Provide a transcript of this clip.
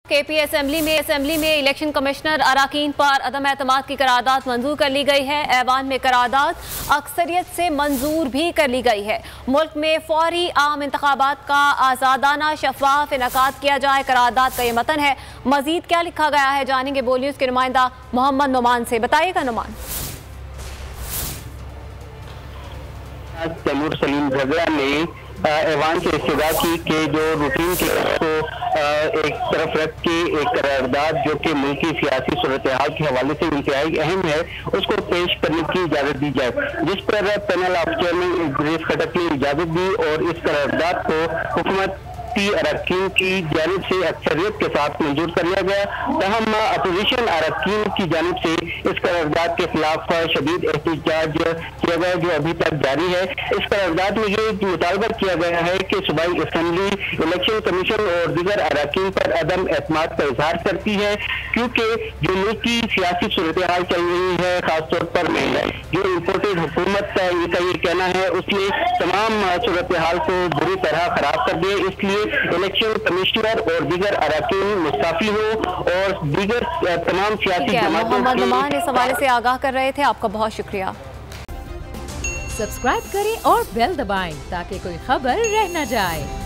KP assembly में election commissioner अराकीन पर अदम एतमाद की करारदाद मंजूर कर ली गई है। ऐवान में करारदाद अक्सरियत से मंजूर भी कर ली गई है। मुल्क में फौरी आम इंतखाबात का आज़ादाना शफाफ इनकाद किया जाए, करारदाद का ये मतन है। मजीद क्या लिखा गया है जानेंगे बोल न्यूज़ के नुमाइंदा मोहम्मद नुमान से। बताइएगा नुमान। तैमूर सलीम झगड़ा ने ऐवान से इस्तदा की कि जो रूटीन के को एक तरफ रख के एक करारदाद जो कि मुल्की सियासी सूरत हाल के हवाले से इंतहाई अहम है उसको पेश करने की इजाजत दी जाए, जिस पर पैनल ऑफ चेयरमैन इद्रीस खटक ने इजाजत दी और इस करारदाद को हुकूमत अरकान की जानिब से अक्सरियत के साथ मंजूर कर लिया गया। तहम अपोजिशन अरकान की जानिब से इस करारदाद के खिलाफ शदीद एहतजाज किया गया जो अभी तक जारी है। इस करारदाद में ये मुतालबा किया गया है कि सूबाई असेंबली इलेक्शन कमीशन और दीगर अरकान पर अदम एतमाद का इजहार करती है, क्योंकि जो मुल्क की सियासी सूरत हाल चल रही है खासतौर पर जो इम्पोर्टेड हुकूमत का ये कहना है उसने तमाम सूरत हाल को बुरी तरह खराब कर दिए, इसलिए इलेक्शन कमिश्नर और दीगर अरकान मुस्तफी हो और दीगर तमाम सियासी जमातों मोहम्मद नुमान इस हवाले से आगाह कर रहे थे। आपका बहुत शुक्रिया। सब्सक्राइब करें और बेल दबाएं ताकि कोई खबर रह न जाए।